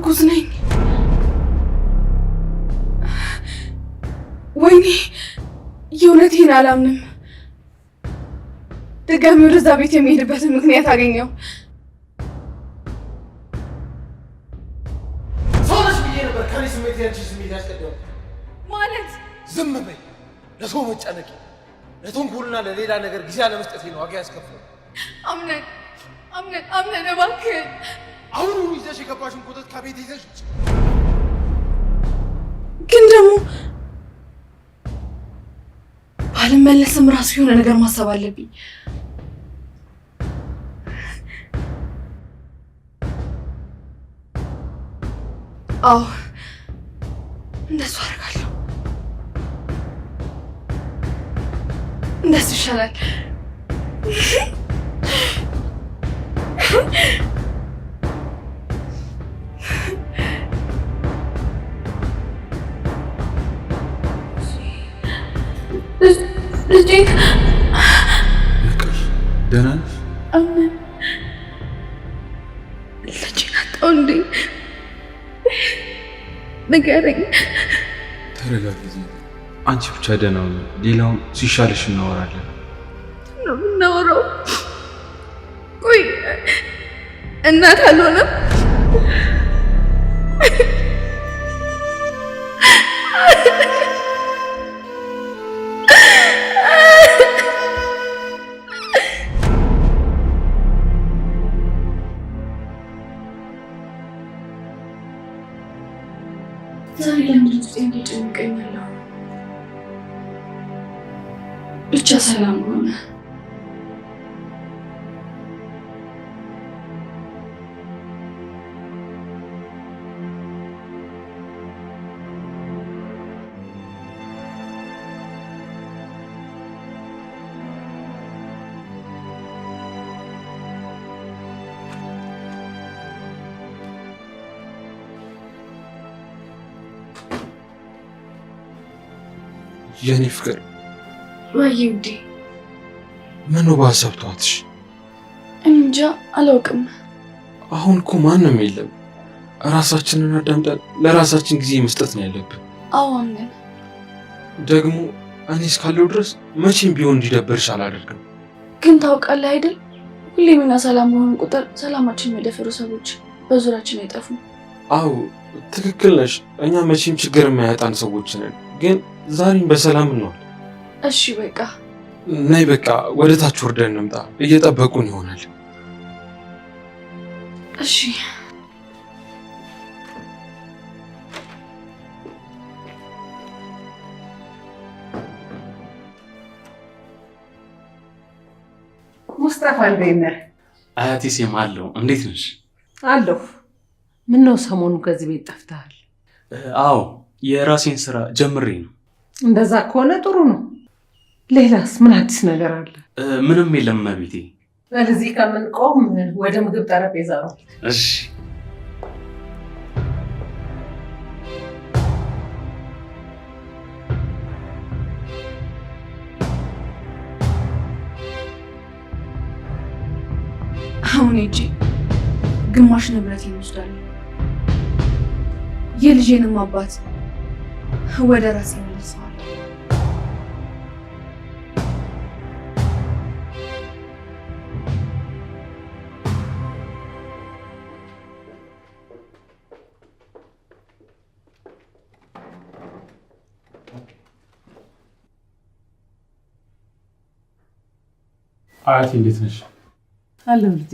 እርጉዝ ነኝ። ወይኔ የእውነቴን አላምንም። ድጋሚ ወደዛ ቤት የሚሄድበትን ምክንያት አገኘው። ሰውነሽ ብዬ ነበር ከኔ ስሜት ያንቺ ስሜት ያስቀደው ማለት ዝም በይ። ለሰው መጨነቂ ለተንኮልና ለሌላ ነገር ጊዜ አለመስጠቴ ነው ዋጋ ያስከፍለው። አምነን እባክህ አሁን ይዘሽ የገባሽን ቁጥጥ ከቤት ይዘሽ ግን ደግሞ ባልመለስም ራሱ የሆነ ነገር ማሰብ አለብኝ። አዎ እንደሱ አደርጋለሁ። እንደሱ ይሻላል። ልጄ ደህና ነሽ? አሜን። ልጄን አጣሁ እንዴ? ንገረኝ። ተረጋጊ። አንቺ ብቻ ደህና ሁኚ። ሌላውን ሲሻልሽ እናወራለን። ነው የምናወራው? ቆይ እናት አልሆነም? ዛሬ ለምን ውስጥ እንዲጨንቀኛለሁ? ብቻ ሰላም ሆነ። የኔ ፍቅር ወይ ውዴ፣ ምን ነው በሀሳብ ተዋትሽ? እንጃ አላውቅም። አሁን እኮ ማንም የለም። ራሳችንን አዳምጠን ለራሳችን ጊዜ መስጠት ነው ያለብን። አዎንን ደግሞ እኔ እስካለሁ ድረስ መቼም ቢሆን እንዲደበርሽ አላደርግም። ግን ታውቃለህ አይደል፣ ሁሌም እኛ ሰላም በሆኑ ቁጥር ሰላማችን የሚደፍሩ ሰዎች በዙሪያችን አይጠፉም። አዎ ትክክል ነሽ። እኛ መቼም ችግር የማያጣን ሰዎች ነን። ግን ዛሬም በሰላም እንዋል። እሺ በቃ ነይ፣ በቃ ወደ ታች ወርደን እንምጣ። እየጠበቁን ይሆናል። እሺ ሙስጠፋ እንዴት ነህ? አያቴ ሴም አለው። እንዴት ነሽ? አለሁ። ምነው ሰሞኑ ከዚህ ቤት ጠፍተሃል? አዎ የራሴን ስራ ጀምሬ ነው። እንደዛ ከሆነ ጥሩ ነው። ሌላስ ምን አዲስ ነገር አለ? ምንም የለም እመቤቴ። በዚህ ከምንቆም ወደ ምግብ ጠረጴዛ ነው። እሺ አሁን ሂጂ፣ ግማሽ ንብረቴን ይወስዳሉ። የልጄንም አባት ወደ ራሴ መልሰዋል። አያቴ እንዴት ነሽ? አለሁ ልጄ፣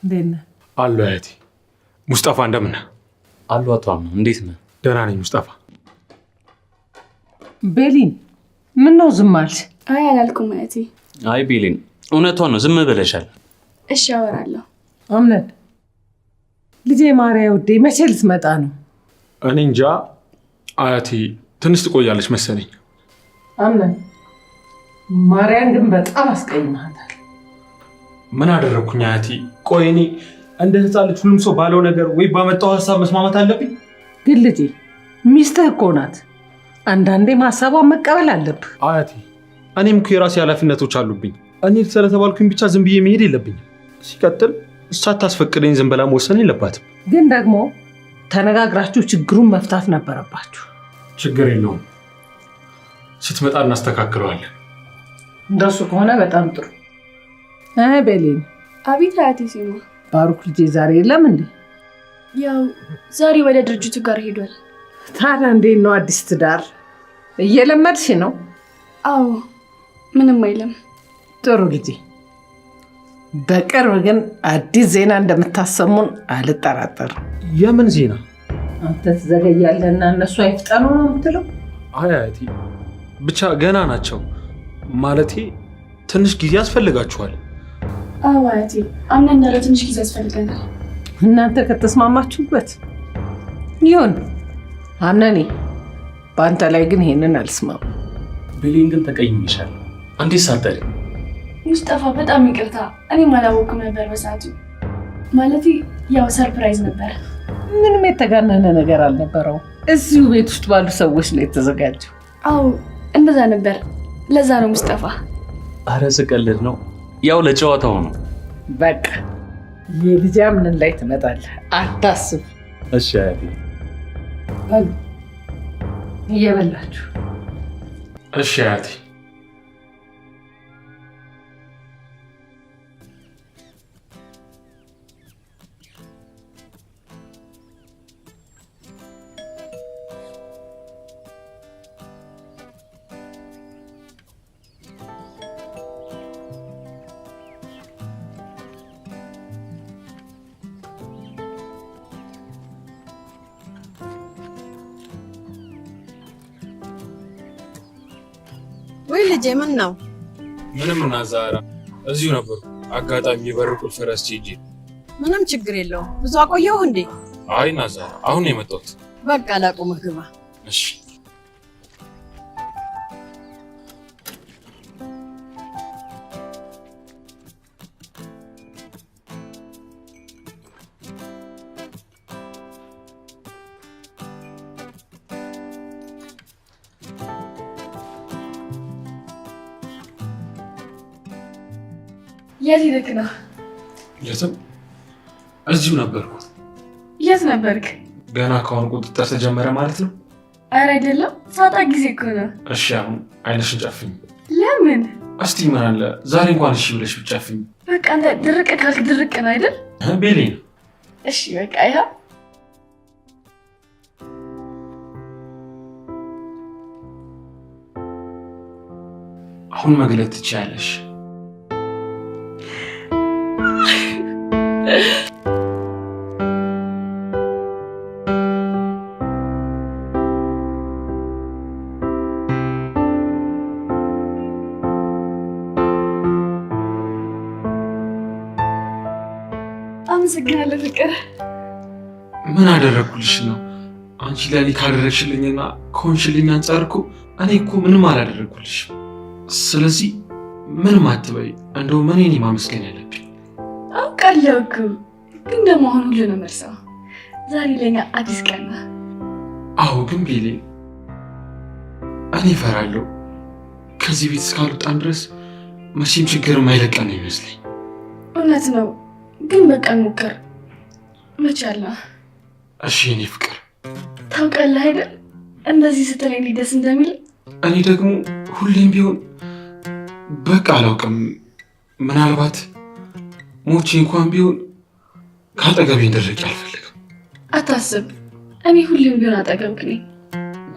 እንዴት ነህ? አለሁ አያቴ። ሙስጠፋ እንደምን ነህ? አሉ አቶ አምኑ፣ እንዴት ነህ? ደህና ነኝ ሙስጠፋ። ቤሊን ምን ነው ዝም አልሽ? አይ አላልኩም አያቴ። አይ ቤሌን እውነቷን ነው፣ ዝም ብለሻል። እሺ አወራለሁ። አምነት ልጄ ማርያ ውዴ መቼ ልትመጣ ነው? እኔ እንጃ አያቴ፣ ትንሽ ትቆያለች መሰለኝ። አምነት ማርያን ግን በጣም አስቀይመሃታል። ምን አደረግኩኝ አያቴ? ቆይ እኔ እንደ ህፃን ልጅ ሁሉም ሰው ባለው ነገር ወይ ባመጣው ሀሳብ መስማማት አለብኝ? ግን ልጄ ሚስትህ እኮ ናት። አንዳንዴም ሀሳቧን መቀበል አለብህ። አያቴ እኔም እኮ የራሴ ኃላፊነቶች አሉብኝ። እኔ ስለተባልኩኝ ብቻ ዝም ብዬ መሄድ የለብኝም። ሲቀጥል ሳታስፈቅደኝ ዝም ብላ መወሰን የለባትም። ግን ደግሞ ተነጋግራችሁ ችግሩን መፍታት ነበረባችሁ። ችግር የለውም፣ ስትመጣ እናስተካክለዋለን። እንደሱ ከሆነ በጣም ጥሩ። ቤሌን። አቤት አያቴ ሲማ። ባሩክ ልጄ ዛሬ የለም እንዴ? ያው ዛሬ ወደ ድርጅቱ ጋር ሄዷል። ታዲያ እንዴት ነው አዲስ ትዳር እየለመድሽ ነው? አዎ ምንም አይልም። ጥሩ ልጄ። በቅርብ ግን አዲስ ዜና እንደምታሰሙን አልጠራጠርም። የምን ዜና? አንተ ትዘገያለህና እነሱ አይፍጠኑ ነው የምትለው? አይ አያቴ፣ ብቻ ገና ናቸው። ማለቴ ትንሽ ጊዜ ያስፈልጋችኋል። አዎ አያቴ፣ አምነን ለትንሽ ጊዜ ያስፈልገናል። እናንተ ከተስማማችሁበት ይሁን። አምነኔ በአንተ ላይ ግን ይሄንን አልስማም። ቤሌን ግን ተቀይሜሻለሁ። እንዴት ሳጠሪ? ሙስጠፋ በጣም ይቅርታ፣ እኔም አላወኩም ነበር በሰዓቱ። ማለቴ ያው ሰርፕራይዝ ነበር። ምንም የተጋነነ ነገር አልነበረው። እዚሁ ቤት ውስጥ ባሉ ሰዎች ላይ የተዘጋጀው። አዎ እንደዛ ነበር። ለዛ ነው ሙስጠፋ። አረ ስቀልድ ነው፣ ያው ለጨዋታው ነው። በቃ የልጅ ምን ላይ ትመጣለህ፣ አታስብ። እሺ አያቴ። እየበላችሁ። እሺ አያቴ። ወይ ልጄ ምን ነው? ምንም እና ዛራ እዚሁ ነበሩ። አጋጣሚ የበር ቁልፍ ረስቼ ሂጄ። ምንም ችግር የለውም። ብዙ አቆየሁ እንዴ? አይ እና ዛራ አሁን ነው የመጣሁት። በቃ ላቁምህ፣ ግባ። እሺ። የት ሄደክ ነው? የትም፣ እዚሁ ነበርኩ። የት ነበርክ? ገና ከአሁን ቁጥጥር ተጀመረ ማለት ነው? ኧረ አይደለም፣ ሳጣ ጊዜ እኮ ነው። እሺ አሁን አይንሽን ጨፍኝ። ለምን? እስቲ ምን አለ ዛሬ እንኳን እሺ ብለሽ ብትጨፍኝ። በቃ አንተ ድርቅ ካልክ ድርቅ ነው አይደል? ቤሌን። እሺ በቃ ይኸው። አሁን መግለጥ ትችያለሽ። አመሰግናለሁ ፍቅር። ምን አደረግኩልሽ ነው? አንቺ ለኔ ካደረግሽልኝና ከሆንሽልኝ አንጻር እኮ እኔ እኮ ምንም አላደረግኩልሽም። ስለዚህ ምንም አትበይ። እንደውም እኔ ማመስገን ያለብኝ። አውቃለሁ እኮ ግን ደግሞ አሁን ሁሉንም እርሳው። ዛሬ ለኛ አዲስ ቀን ነው። አዎ ግን ቤሌ እኔ እፈራለሁ። ከዚህ ቤት እስካልወጣን ድረስ መቼም ችግር የማይለቀን ነው ይመስለኝ። እውነት ነው ግን በቃ እንሞክር። መቻለሁ። እሺ የኔ ፍቅር። ታውቃለህ አይደል እንደዚህ ስትለኝ ደስ እንደሚል። እኔ ደግሞ ሁሌም ቢሆን በቃ አላውቅም፣ ምናልባት ሞቼ እንኳን ቢሆን ከአጠገቤ እንድርቅ አልፈልግም። አታስብ፣ እኔ ሁሌም ቢሆን አጠገብክ ነኝ።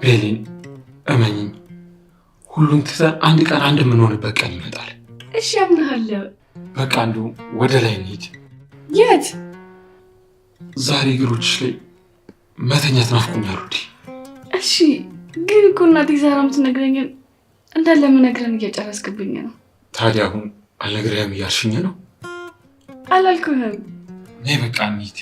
ቤሌን እመኝኝ፣ ሁሉም ትተን አንድ ቀን አንድ የምንሆንበት ቀን ይመጣል። እሺ አምናለሁ። በቃ እንደው ወደ ላይ እንሂድ። የት? ዛሬ እግሮችሽ ላይ መተኛት ናፍቆኛል ውዴ። እሺ ግን እኮ እናቴ ዛሬ የምትነግረኝን እንዳለ የምነግረን እየጨረስክብኝ ነው። ታዲያ አሁን አልነግርህም እያልሽኝ ነው? አላልኩህም። ነይ በቃ እንሂድ።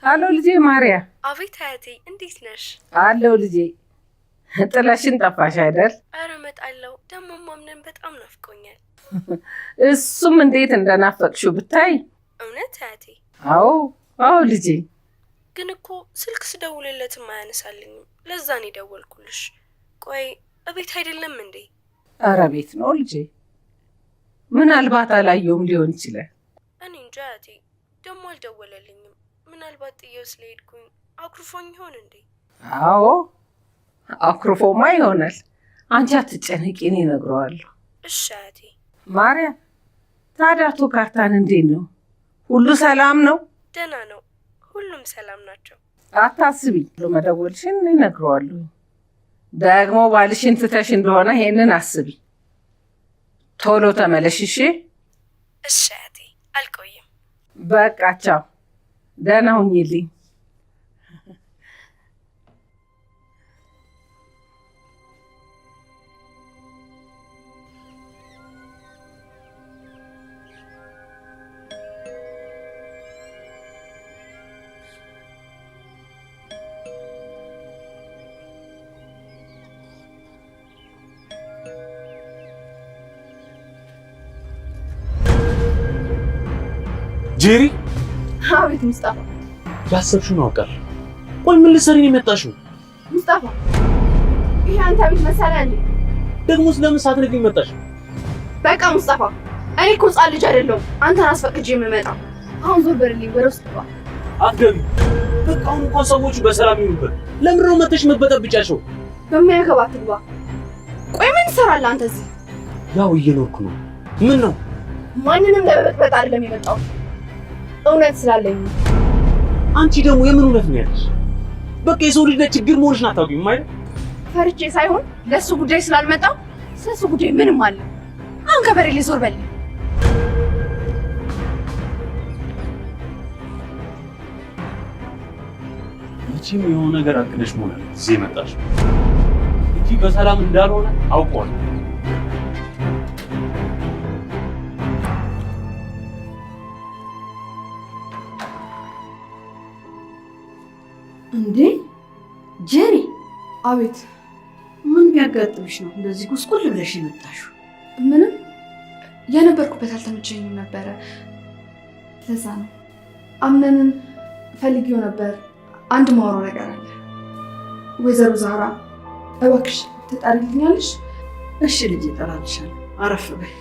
አሎ ልጄ ማርያ። አቤት አያቴ፣ እንዴት ነሽ? አለው ልጄ። ጥለሽን ጠፋሽ አይደል? ኧረ እመጣለሁ። ደግሞ ማምነን በጣም ናፍቆኛል። እሱም እንዴት እንደናፈቅሽው ብታይ። እውነት አያቴ? አዎ አዎ ልጄ። ግን እኮ ስልክ ስደውልለትም አያነሳልኝም። ለዛ ነው የደወልኩልሽ። ቆይ እቤት አይደለም እንዴ? ኧረ ቤት ነው ልጄ። ምናልባት አላየውም ሊሆን ይችላል። እኔ እንጃ አያቴ፣ ደግሞ አልደወለልኝም። ምናልባት ጥዬው ስለሄድኩኝ አኩርፎኝ ይሆን እንዴ? አዎ አኩርፎማ ይሆናል። አንቺ አትጨነቂ፣ እኔ እነግረዋለሁ። እሺ አያቴ። ማርያም፣ ታዲያ አቶ ካርታን እንዴት ነው? ሁሉ ሰላም ነው? ደህና ነው፣ ሁሉም ሰላም ናቸው። አታስቢ፣ መደወልሽን እኔ እነግረዋለሁ። ደግሞ ባልሽን ትተሽ እንደሆነ ይሄንን አስቢ። ቶሎ ተመለሽ እሺ? እሺ አያቴ፣ አልቆይም። በቃ ቻው፣ ደህና ሁኚልኝ። ጄሪ። አቤት ሙስጣፋ። ያሰብሽውን አውቃለሁ። ቆይ ምን ልትሰሪ ነው የመጣሽው? ሙስጣፋ፣ ይሄ አንተ ቤት መሰለህ እንዴ? ደግሞ ስለምን ሳትነግሪኝ መጣሽ? በቃ ሙስጣፋ፣ እኔ እኮ ሕፃን ልጅ አይደለሁም አንተን አስፈቅጄ የምመጣው። አሁን ዞር በልልኝ፣ ወደ ውስጥ ግባ። አትገቢ። በቃ አሁን እንኳን ሰዎቹ በሰላም ይኑበት። ለምን ነው መተሽ መበጠብጫቸው? በሚያገባ አትግባ። ቆይ ምን ትሰራለህ አንተ እዚህ? ያው እየኖርኩ ነው። ምን ነው? ማንንም ለመበጥበጥ አይደለም የመጣው፣ እውነት ስላለኝ። አንቺ ደግሞ የምን እውነት ነው ያለሽ? በቃ የሰው ልጅ ችግር መሆንሽን አታውቂም አይደል? ፈርቼ ሳይሆን ለሱ ጉዳይ ስላልመጣው ስለሱ ጉዳይ ምንም አለ። አሁን ከበሬ ላይ ዞር በልልኝ። መቼም የሆነ ነገር አቅደሽ መሆን አለ እዚህ የመጣሽው እንጂ በሰላም እንዳልሆነ አውቀዋለሁ። እንዴ ጄሪ! አቤት። ምን ቢያጋጥምሽ ነው እንደዚህ ጉስቁል ብለሽ የመጣሽው? ምንም፣ የነበርኩበት አልተመቸኝም ነበረ። ለዛ ነው። አምነንን ፈልጌው ነበር። አንድ ማወራው ነገር አለ። ወይዘሮ ዛህራ እባክሽ ትጠሪልኛለሽ? እሺ ልጅ እጠራልሻለሁ። አረፍ በይ።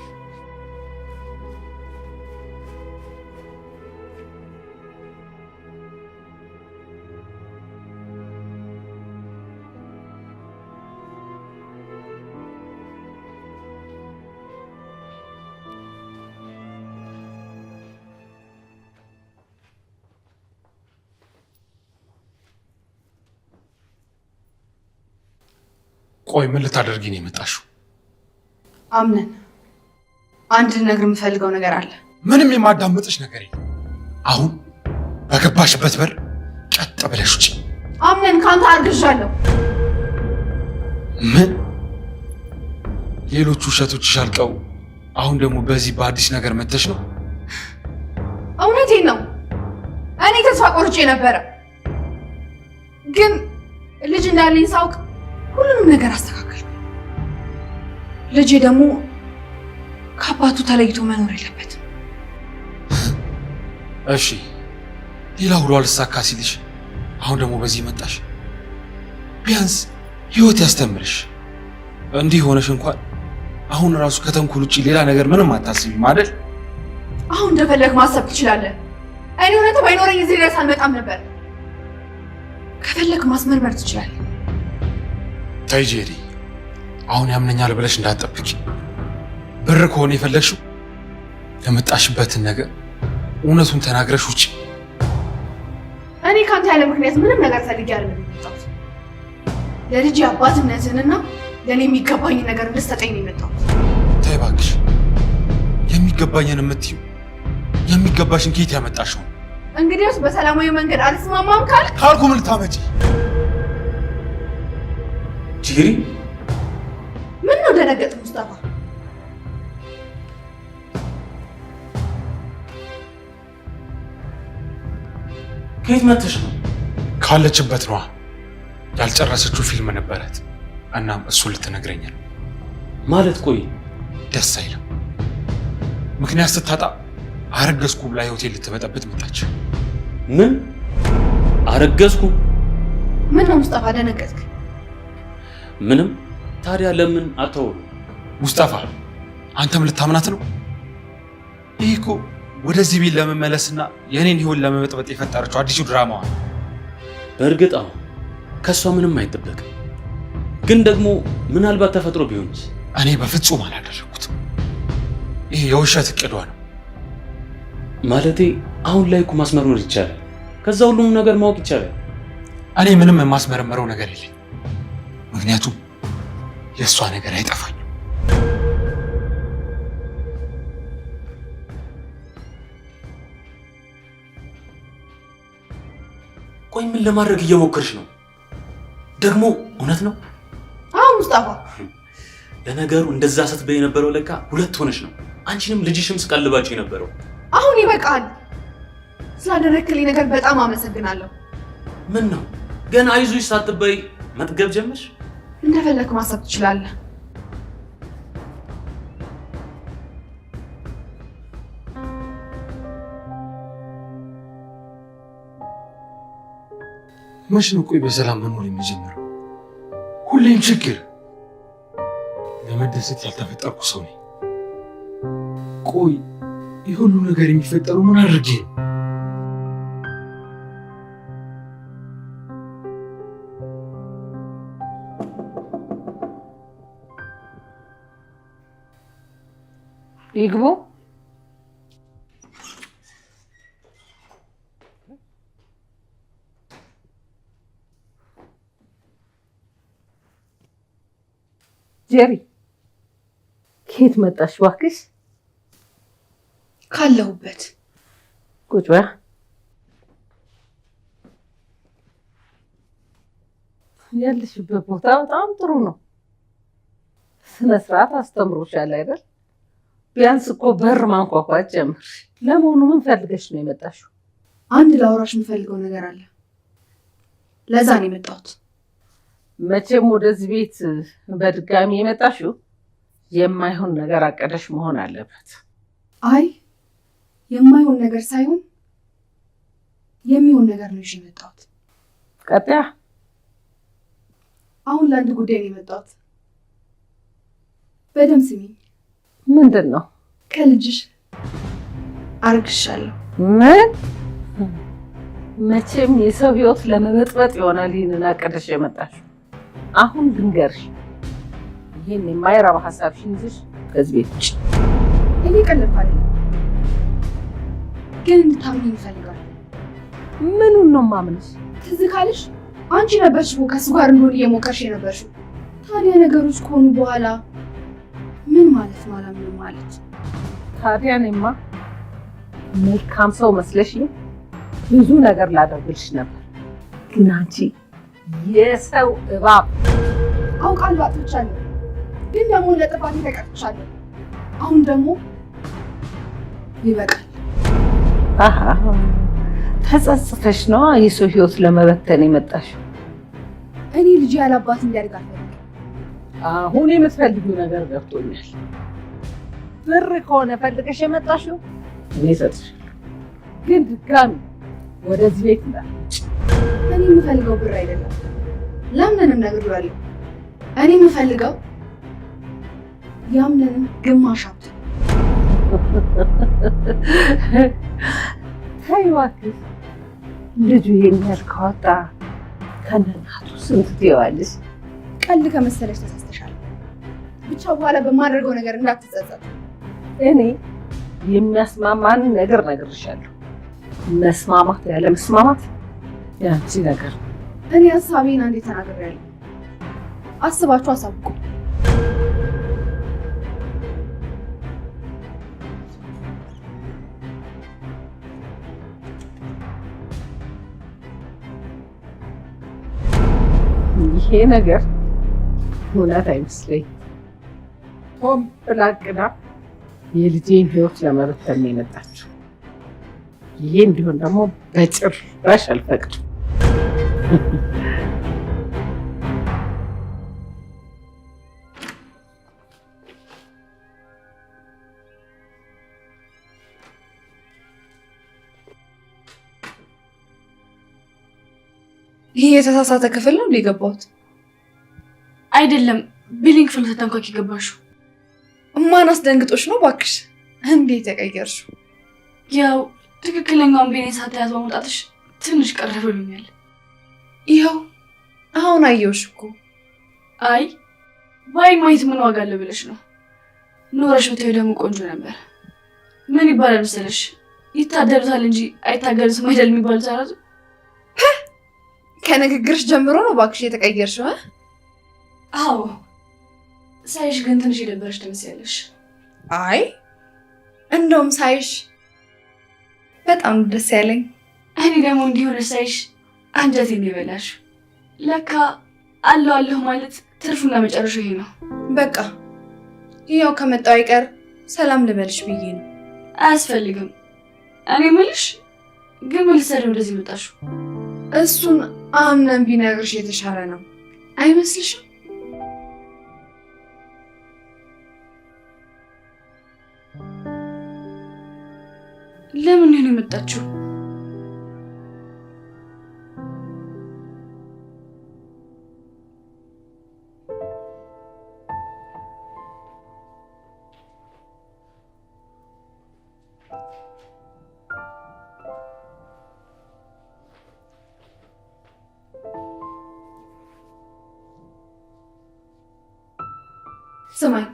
ቆይ ምን ልታደርጊ ነው የመጣሽው? አምነን አንድ ነገር የምፈልገው ነገር አለ። ምንም የማዳምጥሽ ነገር የለም። አሁን በገባሽበት በር ቀጥ ብለሽ ውጪ። አምነን ካንተ አርግዣለሁ። ምን? ሌሎቹ ውሸቶችሽ አልቀው አሁን ደግሞ በዚህ በአዲስ ነገር መተሽ ነው? እውነቴን ነው። እኔ ተስፋ ቆርጬ ነበረ፣ ግን ልጅ እንዳለኝ ሳውቅ ሁሉንም ነገር አስተካከልኩ። ልጄ ደግሞ ከአባቱ ተለይቶ መኖር የለበትም። እሺ፣ ሌላ ሁሉ አልሳካ ሲልሽ አሁን ደግሞ በዚህ መጣሽ። ቢያንስ ህይወት ያስተምርሽ። እንዲህ ሆነሽ እንኳን አሁን ራሱ ከተንኮል ውጭ ሌላ ነገር ምንም አታስቢም አይደል? አሁን እንደፈለግ ማሰብ ትችላለህ። እኔ እውነት ባይኖረኝ እዚህ ድረስ አልመጣም ነበር። ከፈለግ ማስመርመር ትችላለህ። ተይ ጄሪ፣ አሁን ያምነኛል ብለሽ እንዳትጠብቂ። ብር ከሆነ የፈለግሽው የመጣሽበትን ነገር እውነቱን ተናግረሽ ውጪ። እኔ ካንተ ያለ ምክንያት ምንም ነገር ፈልጌ አይደለም የመጣሁት። ለልጅ አባትነትንና ለእኔ የሚገባኝን ነገር እንድትሰጠኝ ነው የመጣሁት። ተይ እባክሽ፣ የሚገባኝን የምትይው የሚገባሽን ከየት ያመጣሽው? እንግዲያውስ በሰላማዊ መንገድ አልስማማም ካልኩ ምን ልታመጪ? ጄሪ፣ ምን ነው ደነገጥ ሙስጣፋ? ከየት መጥተሽ ነው? ካለችበት ነዋ። ያልጨረሰችው ፊልም ነበረት። እናም እሱን ልትነግረኝ ነው። ማለት ቆይ ደስ አይልም። ምክንያት ስታጣ አረገዝኩ ብላ ሆቴል ልትበጠብጥ መጣች። ምን? አረገዝኩ። ምን ነው ሙስጠፋ ደነገጥክ? ምንም። ታዲያ ለምን አተው? ሙስጠፋ አንተም ልታምናት ነው? ይህ እኮ ወደዚህ ቤት ለመመለስና የኔን ህይወት ለመበጥበጥ የፈጠረችው አዲሱ ድራማዋ። በእርግጥ አዎ፣ ከሷ ምንም አይጠበቅም። ግን ደግሞ ምናልባት ተፈጥሮ ቢሆንስ? እኔ በፍጹም አላደረኩትም። ይሄ የውሸት እቅዷ ነው። ማለቴ አሁን ላይ እኮ ማስመርመር ይቻላል። ከዛ ሁሉም ነገር ማወቅ ይቻላል። እኔ ምንም የማስመረምረው ነገር የለኝም። ምክንያቱም የእሷ ነገር አይጠፋኝም። ቆይ ምን ለማድረግ እየሞከርሽ ነው? ደግሞ እውነት ነው? አዎ ሙስጠፋ። ለነገሩ እንደዛ ስትበይ የነበረው ለካ ሁለት ሆነሽ ነው። አንቺንም ልጅሽም ስቀልባችሁ የነበረው። አሁን ይበቃል። ስላደረክልኝ ነገር በጣም አመሰግናለሁ። ምን ነው ገና አይዞሽ ሳትበይ መጥገብ ጀመርሽ? እንደፈለክ ማሰብ ትችላለህ። መች ነው ቆይ በሰላም መኖር የሚጀምረው? ሁሌም ችግር። ለመደሰት ያልተፈጠርኩ ሰው ነኝ። ቆይ ይህ ሁሉ ነገር የሚፈጠረው ምን አድርጌ ነው? ይግቡ። ጄሪ ከየት መጣሽ እባክሽ? ካለሁበት። ቁጭ በይ። ያለሽበት ቦታ በጣም ጥሩ ነው። ስነ ስርዓት አስተምሮሻል አይደል? ቢያንስ እኮ በር ማንኳኳት ጀምር። ለመሆኑ ምን ፈልገሽ ነው የመጣሽው? አንድ ላውራሽ የምፈልገው ነገር አለ። ለዛ ነው የመጣሁት። መቼም ወደዚህ ቤት በድጋሚ የመጣሽው የማይሆን ነገር አቀደሽ መሆን አለበት። አይ የማይሆን ነገር ሳይሆን የሚሆን ነገር ነው ይዤ የመጣሁት። ቀጥያ። አሁን ለአንድ ጉዳይ ነው የመጣሁት። በደምብ ስሚኝ። ምንድን ነው? ከልጅሽ አርግሻለሁ። ምን? መቼም የሰው ህይወት ለመበጥበጥ ይሆናል ይህንን አቀደሽ የመጣሽው። አሁን ልንገርሽ፣ ይህን የማይረባ ሀሳብሽን ይዘሽ ከዚህ ቤት ውጭ። እኔ ቀለድኩ አይደለም፣ ግን እንድታምኚኝ እፈልጋለሁ። ምኑን ነው የማምንሽ? ትዝ ካለሽ አንቺ ነበርሽ እኮ ከእሱ ጋር እንደሆነ እየሞከርሽ የነበርሽው። ታዲያ ነገሮች ከሆኑ በኋላ ምን ማለት ነው አላምንም ማለት? ታዲያ እኔማ መልካም ሰው መስለሽኝ ብዙ ነገር ላደርግልሽ ነበር፣ ግን አንቺ የሰው እባብ። አውቃለሁ አጥፍቻለሁ፣ ግን ደግሞ ለጥፋቴ ተቀጥቻለሁ። አሁን ደግሞ ይበቃል። አሃ ተጸጽተሽ ነው የሰው ህይወት ለመበተን የመጣሽው? እኔ ልጅ ያለ አባት እንዲያድግ አልፈልግም። አሁን የምትፈልጊው ነገር ገብቶኛል። ብር ከሆነ ፈልገሽ የመጣሽው እኔ እሰጥሻለሁ፣ ግን ድጋሚ ወደዚህ ቤት እንዳትመጪ። እኔ የምፈልገው ብር አይደለም፣ ለምንንም ነግሬዋለሁ። እኔ የምፈልገው ያምነንም ግማሽ ሀብት። ተይ እባክሽ፣ ልጁ ይሄን ያህል ካወጣ ከእናቱ ስንት ትይዋለሽ? ቀልድ ከመሰለሽ ተሳስተሻል። ብቻ በኋላ በማደርገው ነገር እንዳትጸጸት። እኔ የሚያስማማን ነገር ነግርሻለሁ። መስማማት ያለ መስማማት ያንቺ ነገር። እኔ ሀሳቤን አንዴ ተናግሬያለሁ። አስባችሁ አሳብቁ። ይሄ ነገር እውነት አይመስለኝም። ሆን ብላ አቅዳ የልጄን ህይወት ለመበተን ነው የመጣችው። ይሄ እንዲሆን ደግሞ በጭራሽ አልፈቅድም። ይሄ የተሳሳተ ክፍል ነው የገባሁት? አይደለም፣ ቢሊንግ ክፍል ተንኳክ የገባሽው። ማን አስደንግጦሽ ነው ባክሽ? እንዴት ተቀየርሽው? ያው ትክክለኛውን ቤኔን ሳታያዝ በመውጣትሽ ትንሽ ቀረ ብሎኛል። ይኸው አሁን አየሁሽ እኮ። አይ ባይ ማየት ምን ዋጋ አለው ብለሽ ነው። ኖረሽ ብታዪው ደግሞ ቆንጆ ነበር። ምን ይባላል መሰለሽ? ይታደሉታል እንጂ አይታገሉትም አይደል የሚባሉት አራቱ። ከንግግርሽ ጀምሮ ነው ባክሽ የተቀየርሽው? አዎ ሳይሽ ግን ትንሽ የደበረሽ ትመስያለሽ። አይ እንደውም ሳይሽ በጣም ደስ ያለኝ። እኔ ደግሞ እንዲሆነሽ ሳይሽ አንጀቴን ይበላሽ። ለካ አለሁ ማለት ትርፉና መጨረሻው ይሄ ነው። በቃ ያው ከመጣው አይቀር ሰላም ልበልሽ ብዬ ነው። አያስፈልግም። እኔ የምልሽ ግን ምን ልትሰሪ ወደዚህ መጣሽው? እሱን አምነን ቢነግርሽ የተሻለ ነው አይመስልሽም? ለምን ነው የመጣችው? ስማኝ፣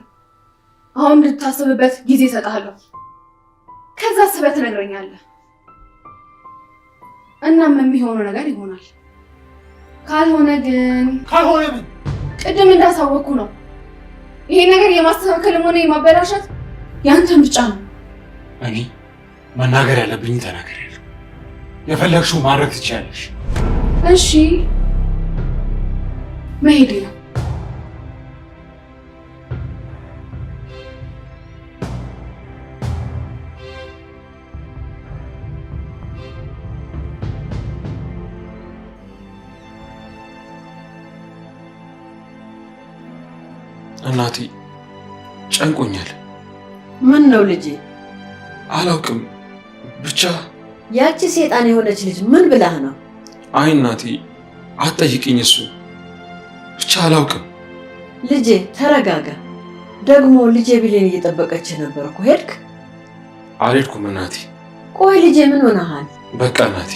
አሁን እንድታስብበት ጊዜ እሰጥሃለሁ። ከዛ አስበህ ትነግረኛለህ። እናም የሚሆነው ነገር ይሆናል። ካልሆነ ግን ምን? ቅድም እንዳሳወቅኩ ነው። ይሄን ነገር የማስተካከልም ሆነ የማበላሸት ያንተ ምርጫ ነው። እኔ መናገር ያለብኝ ተናግሬያለሁ። የፈለግሽው ማድረግ ትችያለሽ። እሺ መሄድ ነው። እናቴ ጨንቆኛል። ምን ነው ልጄ? አላውቅም ብቻ ያቺ ሴጣን የሆነች ልጅ ምን ብላህ ነው? አይ እናቴ አትጠይቅኝ። እሱ ብቻ አላውቅም። ልጄ ተረጋጋ። ደግሞ ልጄ ብሌን እየጠበቀች ነበር እኮ ሄድክ? አልሄድኩም እናቴ። ቆይ ልጄ ምን ሆነሃል? በቃ እናቴ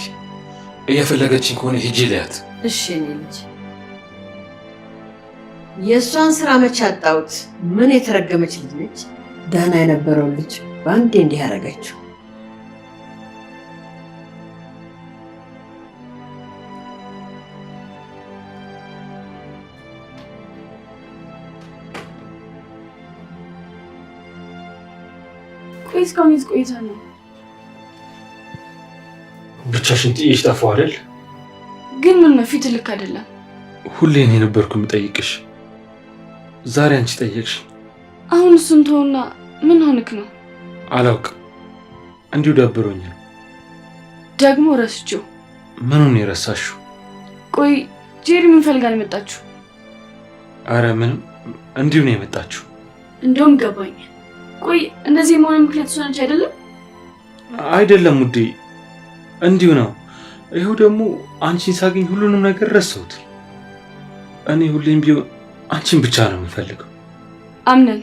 እየፈለገችኝ ከሆነ ሂጂ ልያት። እሺ እኔ ልጅ የእሷን ስራ መች አጣሁት። ምን የተረገመች ልጅ ነች። ደህና የነበረውን ልጅ በአንዴ እንዲህ ያደረገችው። ቆይ እስካሁን የት ቆይታ ነው? ብቻሽን ጥዬሽ ጠፋሁ አይደል? ግን ምን ነው ፊት ልክ አይደለም። ሁሌ እኔ ነበርኩ የምጠይቅሽ፣ ዛሬ አንቺ ጠየቅሽ። አሁን እሱን ተውና ምን ሆንክ ነው? አላውቅም እንዲሁ ደብሮኝ ነው። ደግሞ ረስቼው። ምኑን የረሳሽው? ቆይ ጄሪ ምን ፈልጋ ነው የመጣችሁ? አረ ምንም እንዲሁ ነው የመጣችሁ። እንደውም ገባኝ። ቆይ እንደዚህ የመሆን ምክንያት እሷ ነች አይደለም? አይደለም ውዴ እንዲሁ ነው። ይኸው ደግሞ አንቺን ሳገኝ ሁሉንም ነገር ረሳሁት። እኔ ሁሌም ቢሆን አንቺን ብቻ ነው የምፈልገው። አምነን።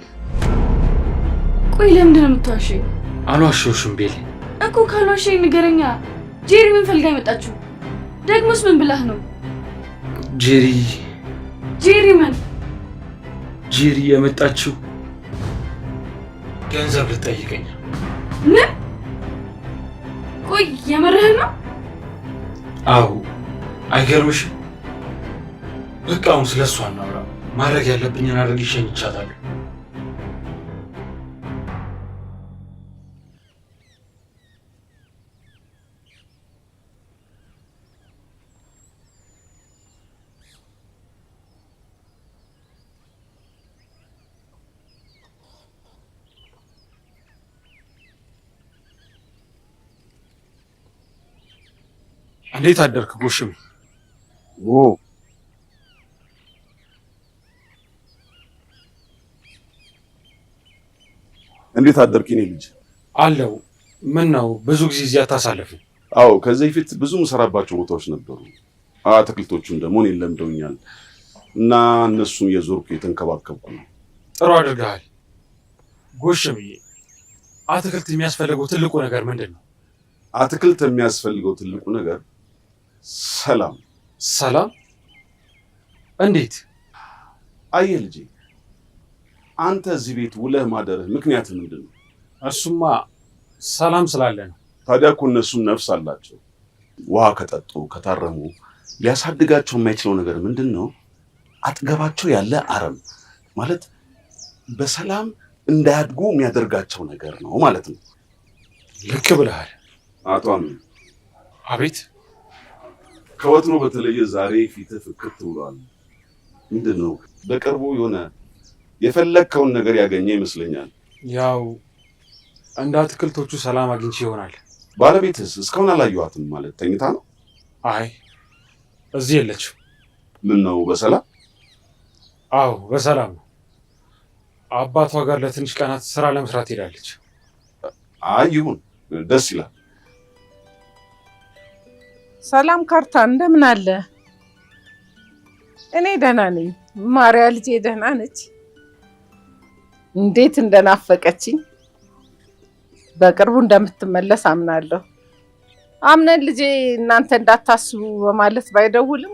ቆይ ለምንድን ነው የምትዋሸኝ? አልዋሸሁሽም ቤሌ እኮ። ካልዋሸኝ ንገረኛ። ጄሪ ምን ፈልጋ የመጣችሁ? ደግሞስ ምን ብላህ ነው? ጄሪ ምን? ጄሪ የመጣችው ገንዘብ ልትጠይቀኝ። ምን? ቆይ የምርህን ነው? አዎ አይገርምሽም? በቃ አሁን ስለሷ እናውራ። ማድረግ ያለብኝን አድርጌ ሸኝቻታለሁ። እንዴት አደርክ ጎሽም? እንዴት አደርክ የኔ ልጅ? አለው። ምን ነው ብዙ ጊዜ እዚያ ታሳለፍን? አዎ ከዚህ በፊት ብዙ የምሰራባቸው ቦታዎች ነበሩ። አትክልቶቹን ደግሞ እኔን ለምደውኛል እና እነሱን የዞርኩ የተንከባከብኩ ነው። ጥሩ አድርገሃል ጎሽምዬ። አትክልት የሚያስፈልገው ትልቁ ነገር ምንድን ነው? አትክልት የሚያስፈልገው ትልቁ ነገር ሰላም። ሰላም? እንዴት? አየህ ልጄ፣ አንተ እዚህ ቤት ውለህ ማደርህ ምክንያት ምንድን ነው? እሱማ ሰላም ስላለ ነው። ታዲያ እኮ እነሱም ነፍስ አላቸው። ውሃ ከጠጡ ከታረሙ ሊያሳድጋቸው የማይችለው ነገር ምንድን ነው? አጠገባቸው ያለ አረም ማለት በሰላም እንዳያድጉ የሚያደርጋቸው ነገር ነው ማለት ነው። ልክ ብለሃል አቶ አሚን። አቤት። ከወትሮ በተለየ ዛሬ ፊትህ ፍክት ብሏል። ምንድን ነው? በቅርቡ የሆነ የፈለግከውን ነገር ያገኘ ይመስለኛል። ያው እንደ አትክልቶቹ ሰላም አግኝቼ ይሆናል። ባለቤትስ እስካሁን አላየኋትም። ማለት ተኝታ ነው? አይ እዚህ የለችም። ምን ነው በሰላም? አዎ በሰላም ነው። አባቷ ጋር ለትንሽ ቀናት ስራ ለመስራት ሄዳለች። አይ ይሁን፣ ደስ ይላል። ሰላም ካርታ፣ እንደምን አለ? እኔ ደህና ነኝ። ማርያ ልጄ ደህና ነች? እንዴት እንደናፈቀችኝ። በቅርቡ እንደምትመለስ አምናለሁ። አምነን ልጄ እናንተ እንዳታስቡ በማለት ባይደውልም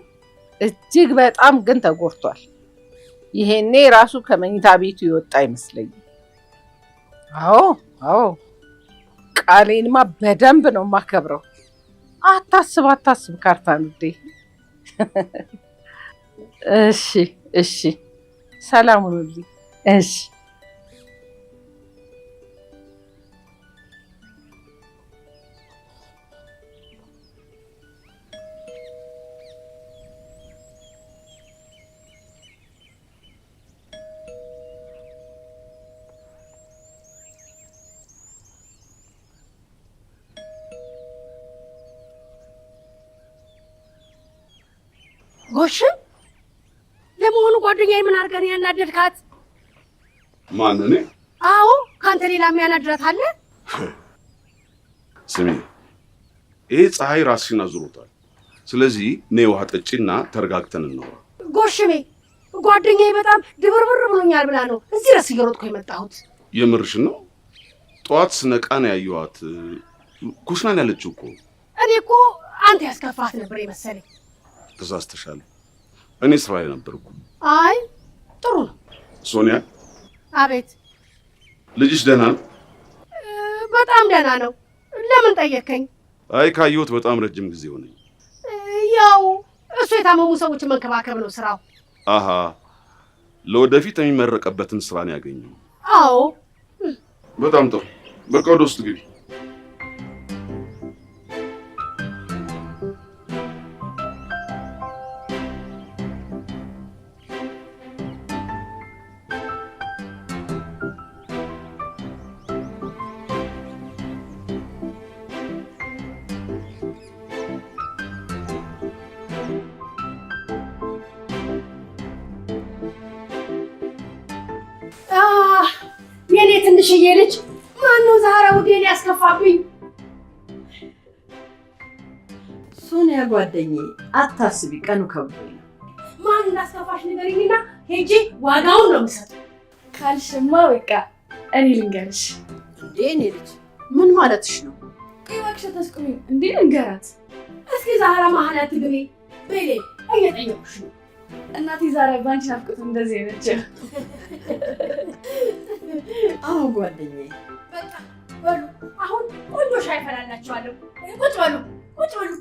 እጅግ በጣም ግን ተጎድቷል። ይሄኔ ራሱ ከመኝታ ቤቱ ይወጣ አይመስለኝም። አዎ ቃሌንማ በደንብ ነው የማከብረው። አታስብ ካርታን ውዴ። እሺ ሰላም ሁኑልኝ። እሺ ጎሽም ለመሆኑ ጓደኛዬ ምን አድርገን ያናደድካት? ማን? እኔ? አዎ ከአንተ ሌላ የሚያናድራት አለ? ስሚ፣ ይሄ ፀሐይ ራስሽን አዙሮታል። ስለዚህ እኔ ውሃ ጠጪና ተረጋግተን እናወራ። ጎሽሜ ጓደኛዬ በጣም ድብርብር ብሎኛል ብላ ነው እዚህ ድረስ እየሮጥኩ የመጣሁት። የምርሽን ነው? ጠዋት ስነቃ ነው ያየኋት። ኩሽናን ያለችው እኮ። እኔ እኮ አንተ ያስከፋት ነበር የመሰለኝ። ተሳስተሻል። እኔ ስራ ላይ ነበርኩ። አይ ጥሩ ነው። ሶኒያ። አቤት። ልጅሽ ደህና ነው? በጣም ደህና ነው። ለምን ጠየከኝ? አይ ካየሁት በጣም ረጅም ጊዜ ሆነኝ። ያው እሱ የታመሙ ሰዎችን መንከባከብ ነው ስራው። አሃ፣ ለወደፊት የሚመረቀበትን ስራ ነው ያገኘው። አዎ በጣም ጥሩ። በቃ ወደ ውስጥ ግቢ። የኔ ትንሽዬ ልጅ ማነው ዛሬ ውዴን ያስከፋብኝ? ሶኒያ ጓደኛዬ፣ አታስቢ፣ ቀኑ ከብዶኝ ነው። ማን እንዳስከፋሽ ንገሪኝና ሄጄ ዋጋውን ነው የምሰጠው። ካልሽማ በቃ እኔ ልንገርሽ። እንዴ እኔ ልጅ ምን ማለትሽ ነው? እባክሽ ተስቁሚ እንዴ ልንገራት። እስኪ ዛሬ መሀል አትግቢ በሌ እየጠየቁሽ ነው። እናቴ ዛሬ ባንቺ ናፍቆት እንደዚህ ነች። አዎ ጓደኛዬ። በቃ በሉ አሁን ቆንጆ ሻይ ፈላላችኋለሁ። ቁጭ በሉ ቁጭ በሉ።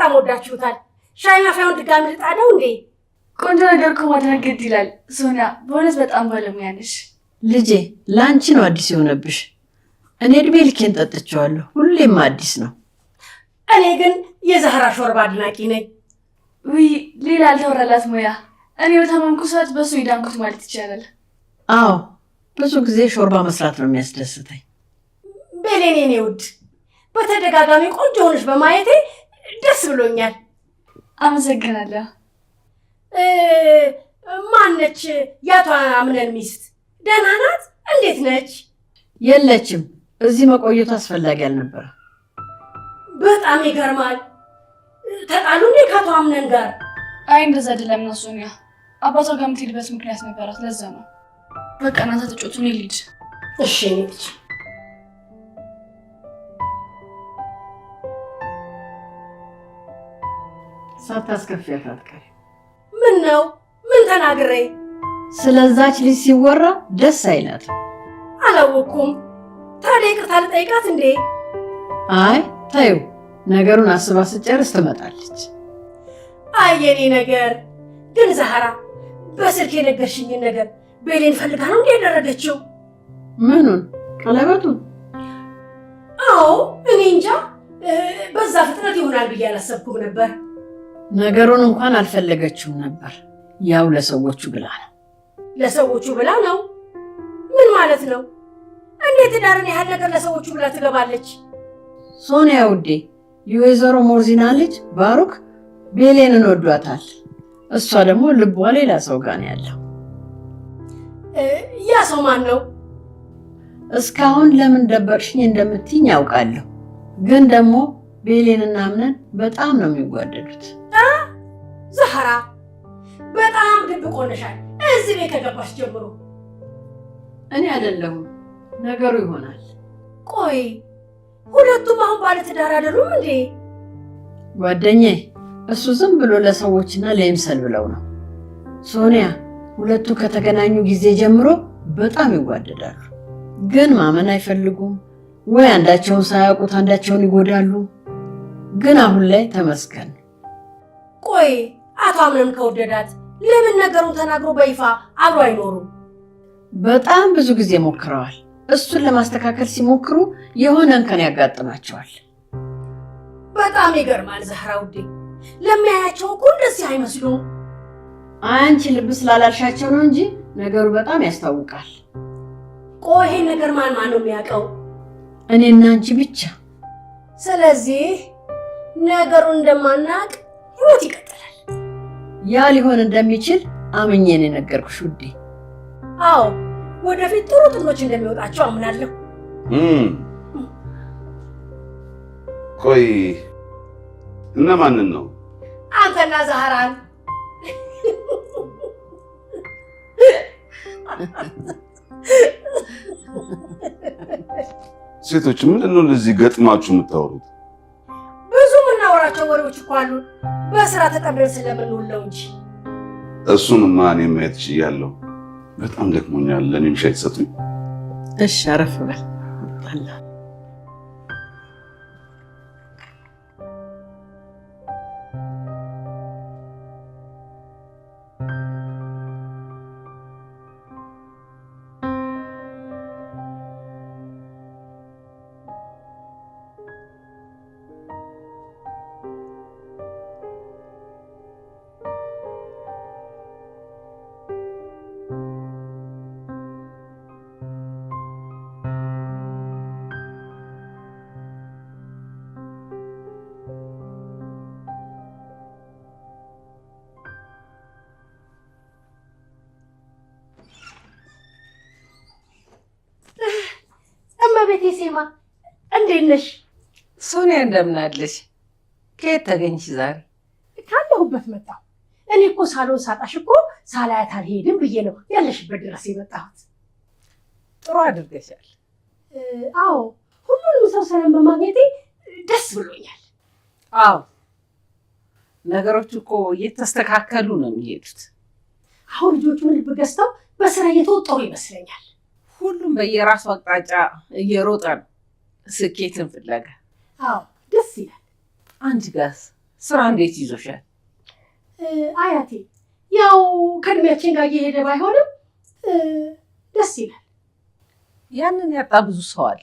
በጣም ወዳችሁታል። ሻይ ማፊያውን ድጋሚ ልጣደው እንዴ? ቆንጆ ነገር እኮ ማድረግ ግድ ይላል። ሶኒያ በእውነት በጣም ባለሙያ ነሽ። ልጄ ለአንቺ ነው አዲስ የሆነብሽ። እኔ እድሜ ልኬን ጠጥቼዋለሁ፣ ሁሌም አዲስ ነው። እኔ ግን የዛህራ ሾርባ አድናቂ ነኝ። ውይ ሌላ አልተወራላት ሙያ። እኔ በታመምኩ ሰዓት በሱ ይዳንኩት ማለት ይቻላል። አዎ ብዙ ጊዜ ሾርባ መስራት ነው የሚያስደስተኝ። ቤሌን የኔ ውድ በተደጋጋሚ ቆንጆ ሆነሽ በማየቴ ደስ ብሎኛል። አመሰግናለሁ። ማነች የአቶ አምነን ሚስት? ደህና ናት? እንዴት ነች? የለችም። እዚህ መቆየቱ አስፈላጊ አልነበረ። በጣም ይገርማል። ተጣሉ እንዴ ከአቶ አምነን ጋር? አይ እንደዛ አይደለም ነው ሶኒያ። አባቷ ጋር የምትሄድበት ምክንያት ነበራት፣ ለዛ ነው። በቃ እናንተ ተጫወቱ፣ እኔ ልሂድ። እሺ ልጅ። ሳታስከፊያት አትቀሪ። ምን ነው? ምን ተናግሬ? ስለዛች ልጅ ሲወራ ደስ አይላትም። አላወኩም። ታዲያ ይቅርታ ልጠይቃት እንዴ? አይ ታዩ፣ ነገሩን አስባ ስጨርስ ትመጣለች። አይ የኔ ነገር ግን ዛህራ በስልክ የነገርሽኝን ነገር ቤሌን ፈልጋ ነው እንዴ ያደረገችው? ምኑን? ቀለበቱን? አዎ እኔ እንጃ። በዛ ፍጥነት ይሆናል ብዬ አላሰብኩም ነበር። ነገሩን እንኳን አልፈለገችውም ነበር። ያው ለሰዎቹ ብላ ነው። ለሰዎቹ ብላ ነው? ምን ማለት ነው? እንዴት ዳርን ያህል ነገር ለሰዎቹ ብላ ትገባለች? ሶኒያ ውዴ፣ የወይዘሮ ሞርዚና ልጅ ባሩክ ቤሌንን ወዷታል። እሷ ደግሞ ልቧ ሌላ ሰው ጋር ነው ያለው። ያ ሰው ማን ነው? እስካሁን ለምን ደበቅሽኝ እንደምትይኝ ያውቃለሁ። ግን ደግሞ ቤሌንና አምነን በጣም ነው የሚዋደዱት። ዛህራ በጣም ድብቅ ሆነሻል እዚህ ቤት ከገባሽ ጀምሮ። እኔ አይደለሁም ነገሩ ይሆናል። ቆይ ሁለቱም አሁን ባለትዳር አይደሉም እንዴ? ጓደኛዬ እሱ ዝም ብሎ ለሰዎችና ለይምሰል ብለው ነው። ሶኒያ ሁለቱ ከተገናኙ ጊዜ ጀምሮ በጣም ይዋደዳሉ። ግን ማመን አይፈልጉም ወይ አንዳቸውን ሳያውቁት አንዳቸውን ይጎዳሉ። ግን አሁን ላይ ተመስገን። ቆይ አቶ አምነን ከወደዳት ለምን ነገሩን ተናግሮ በይፋ አብሮ አይኖሩም? በጣም ብዙ ጊዜ ሞክረዋል። እሱን ለማስተካከል ሲሞክሩ የሆነ እንከን ያጋጥማቸዋል። በጣም ይገርማል ዛህራ ውዴ። ለሚያያቸው እኮ እንደዚህ አይመስሉም። አንቺ ልብ ስላላልሻቸው ነው እንጂ ነገሩ በጣም ያስታውቃል። ቆይ ይሄን ነገር ማን ነው የሚያውቀው? እኔና አንቺ ብቻ። ስለዚህ ነገሩን እንደማናቅ ህይወት ይቀጥላል። ያ ሊሆን እንደሚችል አምኜ ነው የነገርኩሽ ውዴ። አዎ ወደፊት ጥሩ ጥሎች እንደሚወጣቸው አምናለሁ። ቆይ እነማንን ነው? አንተና ዛህራን። ሴቶች ምንድን ነው እንደዚህ ገጥማችሁ የምታወሩት? ብዙ የምናወራቸው ወሬዎች እኮ አሉ። በስራ ተጠምደን ስለምንውለው እንጂ። እሱንማ እኔ ማየት ችያለሁ። በጣም ደክሞኛል። ለእኔም ሻይ ትሰጡኝ? እሺ አረፍ በል። እመቤቴ ሴማ እንዴት ነሽ? ሶኒያ እንደምን አለሽ? ከየት ተገኝሽ ዛሬ? ካለሁበት መጣሁ። እኔ እኮ ሳሎን ሳጣሽ እኮ ሳላያት አልሄድም ብዬ ነው ያለሽበት ድረስ የመጣሁት። ጥሩ አድርገሻል። አዎ ሁሉንም ሰው ሰላም በማግኘቴ ደስ ብሎኛል። አዎ ነገሮች እኮ እየተስተካከሉ ነው የሚሄዱት። አሁን ልጆቹን ልብ ገዝተው በስራ እየተወጠሩ ይመስለኛል። ሁሉም በየራሱ አቅጣጫ እየሮጠ ነው ስኬትን ፍለጋ። አዎ ደስ ይላል። አንቺ ጋርስ ስራ እንዴት ይዞሻል? አያቴ ያው ከእድሜያችን ጋር እየሄደ ባይሆንም ደስ ይላል። ያንን ያጣ ብዙ ሰው አለ።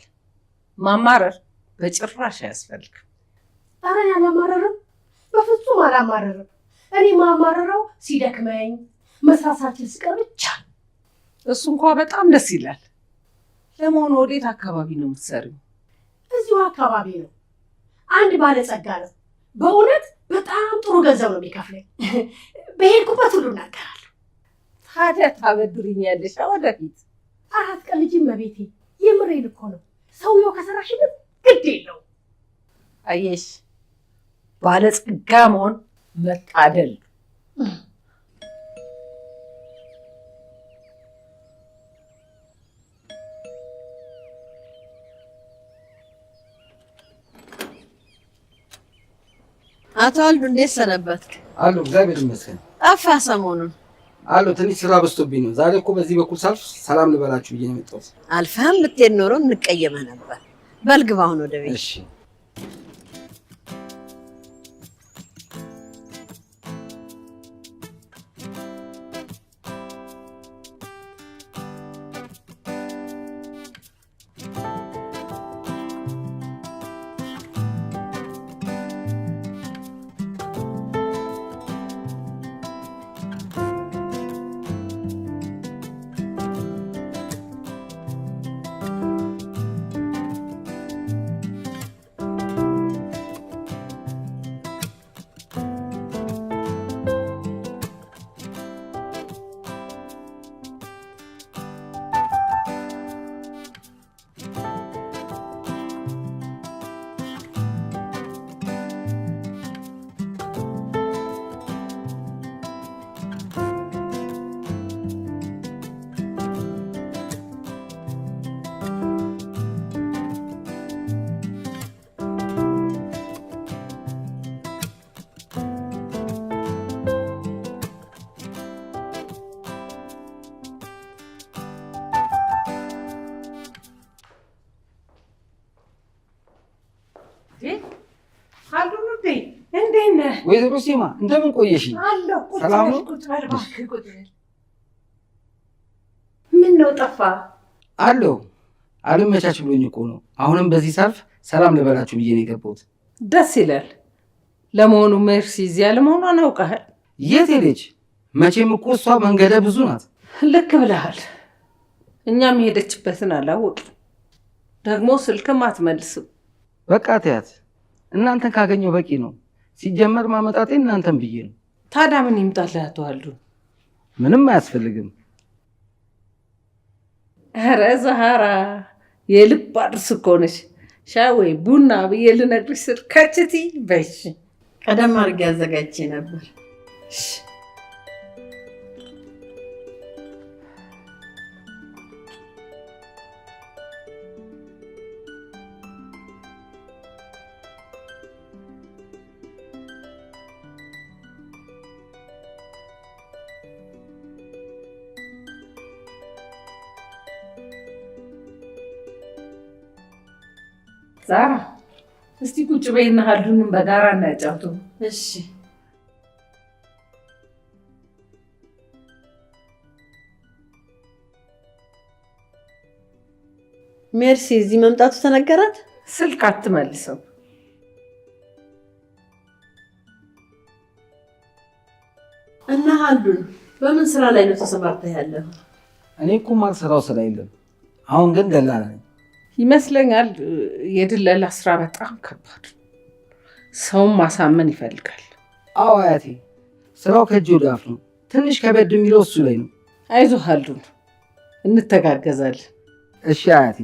ማማረር በጭራሽ አያስፈልግም። ኧረ አላማረርም፣ በፍጹም አላማረርም። እኔ ማማረረው ሲደክመኝ መስራታችን ሲቀር ብቻ። እሱ እንኳ በጣም ደስ ይላል። ለመሆኑ ወዴት አካባቢ ነው የምትሰሪው? እዚሁ አካባቢ ነው። አንድ ባለጸጋ ነው። በእውነት በጣም ጥሩ ገንዘብ ነው የሚከፍለኝ። በሄድኩበት ሁሉ እናገራለሁ። ታዲያ ታበድሪኛለሽ ወደፊት? አራት ቀን ልጅ መቤቴ፣ የምሬን እኮ ነው። ሰውየው ከሰራሽበት ግድ የለው። አየሽ፣ ባለጸጋ መሆን መታደል። አቶ አልዱ እንዴት ሰነበትክ? አሉ እግዚአብሔር ይመስገን። ጠፋ ሰሞኑን? አሉ ትንሽ ስራ በዝቶብኝ ነው። ዛሬ እኮ በዚህ በኩል ሳልፍ ሰላም ልበላችሁ ብዬ ነው የመጣሁት። አልፈህም ብትሄድ ኖሮ እንቀየመህ ነበር። በል ግባ አሁን ወደ ቤት። እሺ። ወይዘሮ ሲማ እንደምን ቆየሽ? ሰላም ነው? ምን ነው ጠፋ? አለሁ። አልመቻች ብሎኝ እኮ ነው። አሁንም በዚህ ሰልፍ ሰላም ልበላችሁ ብዬ ነው የገባሁት። ደስ ይላል። ለመሆኑ ሜርሲ እዚያ ለመሆኗን አውቀሃል? የት ሄደች? መቼም እኮ እሷ መንገደ ብዙ ናት። ልክ ብለሃል። እኛም የሄደችበትን አላወቅም። ደግሞ ስልክም አትመልስም። በቃ ተያት። እናንተን ካገኘው በቂ ነው። ሲጀመር ማመጣጤ እናንተን ብዬ ነው። ታዲያ ምን ይምጣልህ አቶ አልዱ? ምንም አያስፈልግም። ኧረ ዛሃራ የልብ አድርስ እኮ ነሽ። ሻይ ወይ ቡና ብዬ ልነግርሽ ስል ከችቲ በሽ። ቀደም አድርጌ አዘጋጅቼ ነበር። ዛራ እስቲ ቁጭ በይና አልዱንም በጋራ እናጫውቱ። እሺ። ሜርሲ እዚህ መምጣቱ ተነገራት? ስልክ አትመልሰው። እና አልዱን በምን ስራ ላይ ነው ተሰማርተህ ያለው? እኔ እኮ ማልሰራው ስራ የለም። አሁን ግን ደላላ ነኝ። ይመስለኛል የድለላ ስራ በጣም ከባድ፣ ሰውን ማሳመን ይፈልጋል። አዎ አያቴ፣ ስራው ከእጅ ወደ አፍ ነው። ትንሽ ከበድ የሚለው እሱ ላይ ነው። አይዞህ አልዱን፣ እንተጋገዛለን። እሺ አያቴ።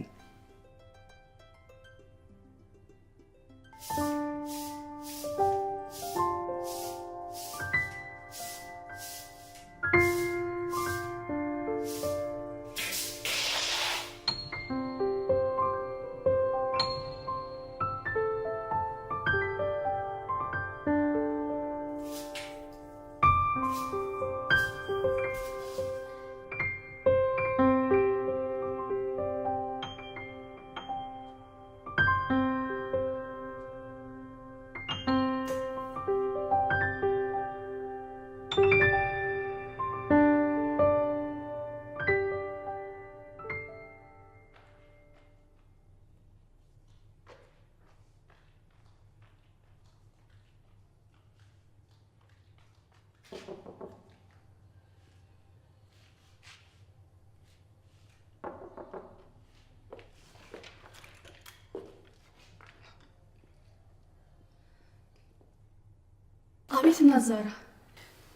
እና ዛራ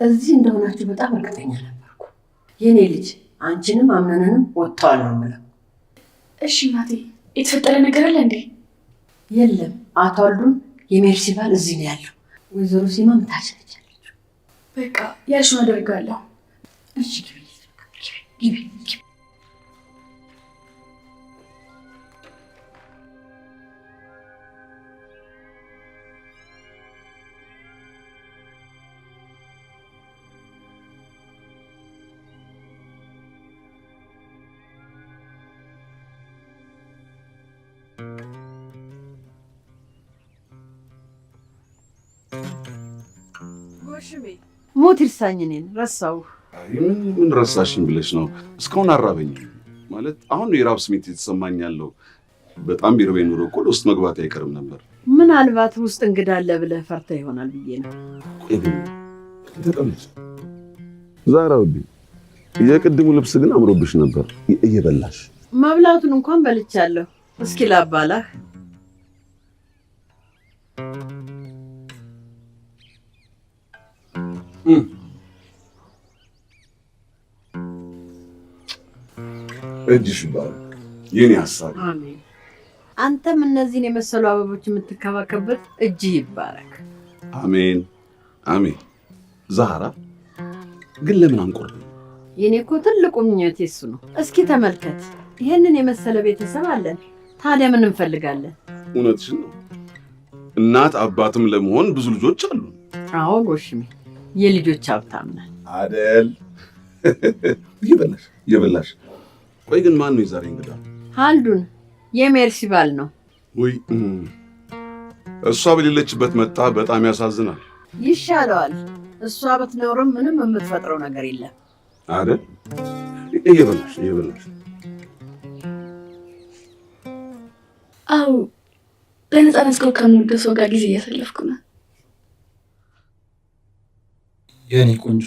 እዚህ እንደሆናችሁ በጣም እርግጠኛ ነበርኩ። የኔ ልጅ አንቺንም አምነንንም ወጥተዋል ነው የምለው። እሺ እናቴ፣ የተፈጠረ ነገር አለ እንዴ? የለም፣ አቶ አልዱን የሜርሲ ባል እዚህ ነው ያለው። ወይዘሮ ሲማም ታች ነች ያለችው። በቃ ያልሽውን አደርጋለሁ። እሺ ግቢ። ሞት ይርሳኝ፣ እኔን ረሳው። ምን ረሳሽኝ ብለሽ ነው? እስካሁን አራበኝም ማለት አሁን የራብ ስሜት የተሰማኝ ያለው። በጣም ቢርበኝ ኑሮ እኮ ውስጥ መግባት አይቀርም ነበር። ምናልባት ውስጥ እንግዳ አለ ብለህ ፈርተህ ይሆናል ብዬ ነው። ተቀመጭ ዛራ ውዴ። የቅድሙ ልብስ ግን አምሮብሽ ነበር እየበላሽ። መብላቱን እንኳን በልቻለሁ። እስኪ ላባላህ። እጅሽ ይባረክ የኔ ሐሳብ። አሜን። አንተም እነዚህን የመሰሉ አበቦች የምትከባከብበት እጅህ ይባረክ። አሜን አሜን። ዛራ ግን ለምን አንቆርም? የኔ እኮ ትልቁ ምኞቴ እሱ ነው። እስኪ ተመልከት፣ ይሄንን የመሰለ ቤተሰብ አለን። ታዲያ ምን እንፈልጋለን? እውነትሽን ነው። እናት አባትም ለመሆን ብዙ ልጆች አሉ። አዎ ጎሽሜ፣ የልጆች ሀብታም ነን አደል? እየበላሽ ቆይ ግን ማን ነው የዛሬ እንግዳ? አልዱን የሜርሲ ባል ነው። ወይ እሷ በሌለችበት መጣ። በጣም ያሳዝናል። ይሻለዋል። እሷ ብትኖርም ምንም የምትፈጥረው ነገር የለም አይደል? እየበላሽ አዎ፣ በነፃነት ከምወደው ሰው ጋር ጊዜ እያሳለፍኩ ነው። የኔ ቆንጆ፣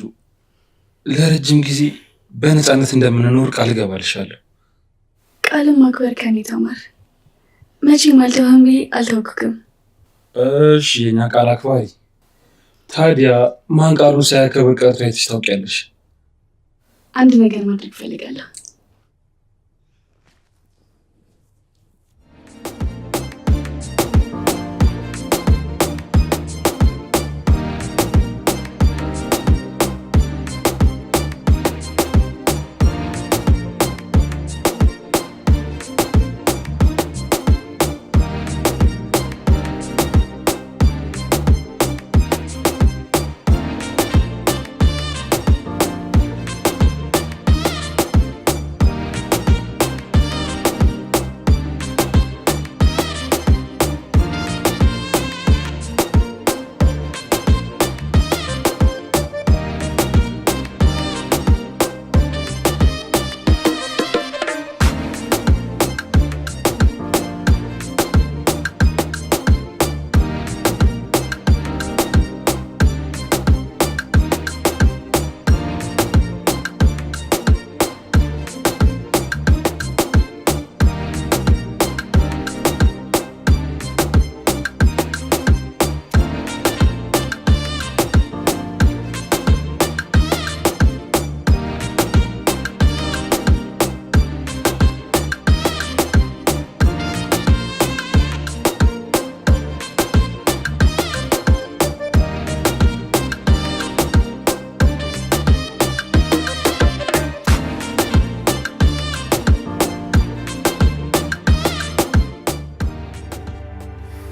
ለረጅም ጊዜ በነፃነት እንደምንኖር ቃል እገባልሻለሁ። ቃልን ማክበር ከኔ ተማር። መቼም አልተውህም ብዬ አልተውክክም። እሺ የኛ ቃል አክባሪ። ታዲያ ማን ቃሉን ሳያከብር ቀርቶ አይተሽ ታውቂያለሽ? አንድ ነገር ማድረግ እፈልጋለሁ።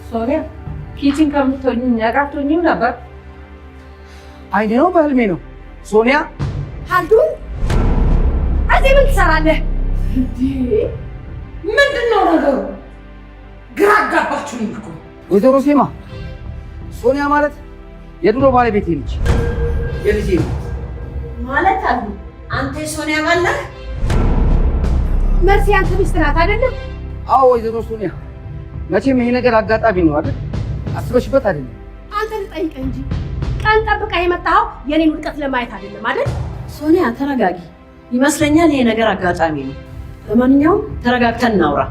ሶኒያ ኪችን ከምትሆኝ ያቃቶኝም ነበር። አይኔ ነው በህልሜ ነው። ሶኒያ አልዱን እዚህ ምን ትሰራለህ? ምንድን ነው ነገሩ? ግራ አጋባችሁኝ እኮ። ወይዘሮ ሴማ፣ ሶኒያ ማለት የድሮ ባለቤቴ ነች። የልጄ ነው ማለት አሉ። አንተ ሶኒያ ባለህ? መርሲ አንተ ሚስት ናት አይደለም? አዎ ወይዘሮ ሶኒያ። መቼም ይሄ ነገር አጋጣሚ ነው አይደል? አስበሽበት አይደለም? አንተ ልጠይቅህ እንጂ ቀን ጠብቀህ የመጣኸው የኔን ውድቀት ለማየት አይደለም አይደል? ሶኒያ ተረጋጊ። ይመስለኛል ይሄ ነገር አጋጣሚ ነው። ለማንኛውም ተረጋግተን እናውራ።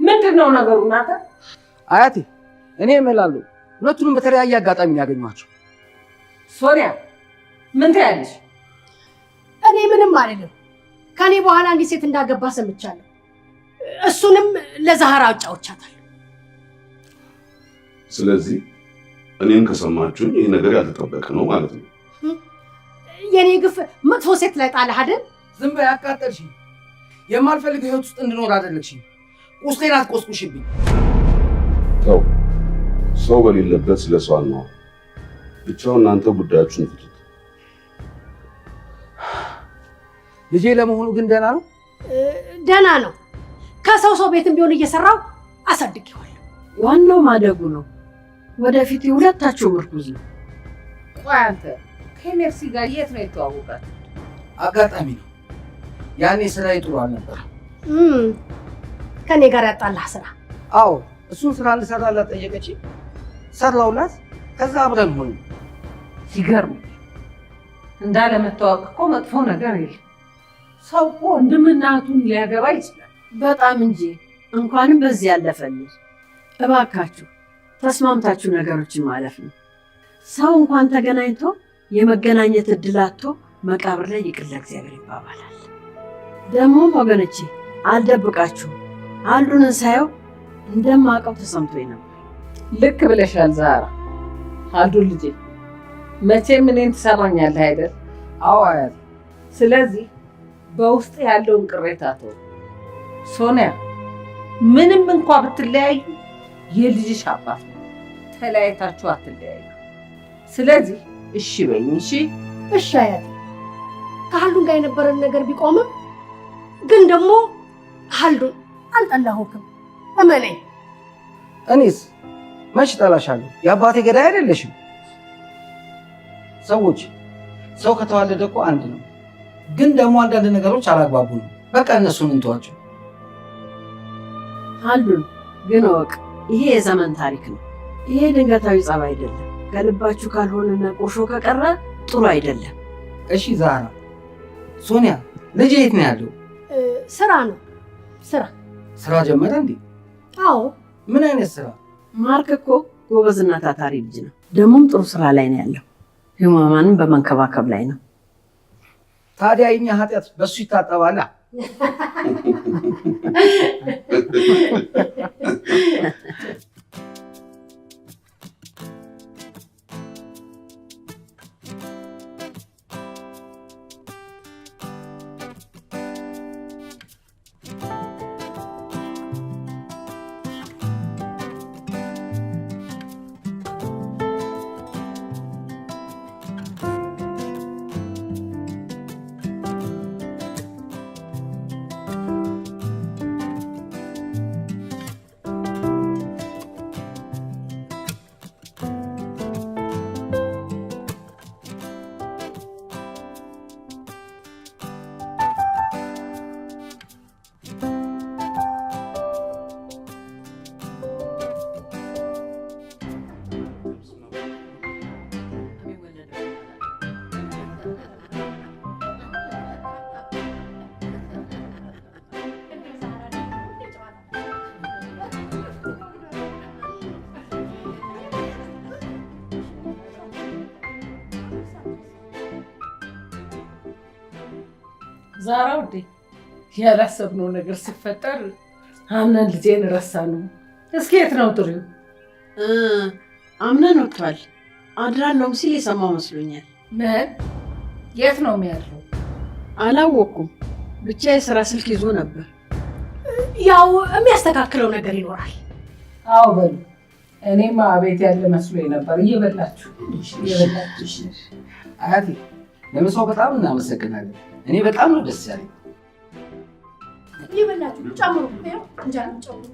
ምንድን ነው ነገሩ? እናተ አያቴ እኔ እምላለሁ ሁለቱንም በተለያየ አጋጣሚ ያገኟቸው። ሶኒያ ምን ትያለሽ? እኔ ምንም አይደለም። ከኔ በኋላ አንዲት ሴት እንዳገባ ሰምቻለሁ። እሱንም ለዛህራ አጫውቻታለሁ። ስለዚህ እኔን ከሰማችሁኝ ይህ ነገር ያልተጠበቀ ነው ማለት ነው። የኔ ግፍ መጥፎ ሴት ላይ ጣለህ አይደል? ዝም በይ አቃጠልሽኝ። የማልፈልግ ህይወት ውስጥ እንድኖር አደረግሽኝ። ቁስሌን አትቆስቁሽብኝ። ተው፣ ሰው በሌለበት ስለ ሰው አናወራ። ብቻው እናንተ ጉዳያችሁን ፍቱት። ልጄ ለመሆኑ ግን ደህና ነው? ደህና ነው። ከሰው ቤትም ቢሆን እየሰራው አሳድጌዋለሁ። ዋናው ማደጉ ነው። ወደፊት የሁለታችሁ ምርኩዝ ነው። ቆይ አንተ ከሜርሲ ጋር የት ነው የተዋወቃችሁት? አጋጣሚ ነው። ያኔ ስራዬ ጥሩ አልነበረም። ከኔ ጋር ያጣላህ ስራ? አዎ፣ እሱን ስራ እንድሰራላት ጠየቀችኝ። ሰራውላት። ከዛ አብረን ሆነ። ሲገርም እንዳለ መተዋወቅ እኮ መጥፎ ነገር የለም። ሰው እኮ ወንድምናቱን ሊያገባ ይችላል። በጣም እንጂ እንኳንም በዚህ ያለፈልኝ። እባካችሁ ተስማምታችሁ ነገሮችን ማለፍ ነው። ሰው እንኳን ተገናኝቶ የመገናኘት እድል አጥቶ መቃብር ላይ ይቅር ለእግዚአብሔር ይባባላል። ደግሞም ወገኖቼ አልደብቃችሁም፣ አንዱንን ሳየው እንደማውቀው ተሰምቶኝ ነበር። ልክ ብለሻል ዛራ። አንዱ ልጄ መቼም እኔን ትሰማኛለህ አይደል? አዎ አያት። ስለዚህ በውስጥ ያለውን ቅሬታ ተው። ሶኒያ ምንም እንኳ ብትለያዩ የልጅሽ አባት ነው። ተለያይታችሁ አትለያዩ። ስለዚህ እሺ በይኝ። እሺ እሺ አያቴ። ከሀልዱን ጋር የነበረን ነገር ቢቆምም ግን ደግሞ ሀልዱን አልጠላሁትም። እመነኝ። እኔስ መች ጠላሻለሁ? የአባቴ ገዳይ አይደለሽም። ሰዎች ሰው ከተዋለደ እኮ አንድ ነው። ግን ደግሞ አንዳንድ ነገሮች አላግባቡ ነው። በቃ እነሱን እንተዋቸው። ሀልዱን ግን እወቅ፣ ይሄ የዘመን ታሪክ ነው። ይሄ ድንገታዊ ጸብ አይደለም። ከልባችሁ ካልሆነና ቁርሾ ከቀረ ጥሩ አይደለም። እሺ ዛራ። ሶኒያ ልጅ የት ነው ያለው? ስራ ነው። ስራ ጀመረ እንዴ? አዎ። ምን አይነት ስራ? ማርክ እኮ ጎበዝና ታታሪ ልጅ ነው። ደግሞም ጥሩ ስራ ላይ ነው ያለው። ህሙማንን በመንከባከብ ላይ ነው። ታዲያ የኛ ኃጢአት በሱ ይታጠባላ? ዛራ ውዴ፣ ያላሰብነው ነገር ሲፈጠር አምነን ልጄን ረሳነው። እስኪ የት ነው ጥሪው? አምነን ወጥቷል። አድራለሁም ሲል የሰማው መስሎኛል። ምን? የት ነው የሚያድረው? አላወኩም። ብቻ የስራ ስልክ ይዞ ነበር። ያው የሚያስተካክለው ነገር ይኖራል። አዎ በሉ። እኔማ ቤት ያለ መስሎኝ ነበር። እየበላችሁ። አያቴ ለምሳው በጣም እናመሰግናለን። እኔ በጣም ነው ደስ ያለኝ። እየበላችሁ ጨምሩ። እንጀራ ጨምሩ።